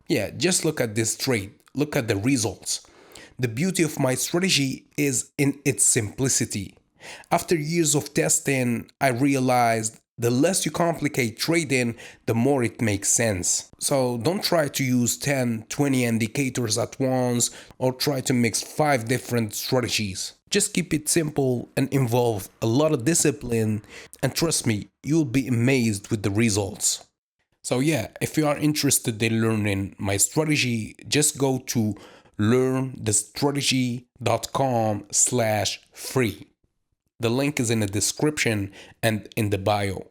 Yeah, just look at this trade. Look at the results. The beauty of my strategy is in its simplicity. After years of testing, I realized the less you complicate trading, the more it makes sense. So don't try to use 10, 20 indicators at once or try to mix 5 different strategies. Just keep it simple and involve a lot of discipline, and trust me, you'll be amazed with the results. So yeah, if you are interested in learning my strategy, just go to learnthestrategy.com/free. The link is in the description and in the bio.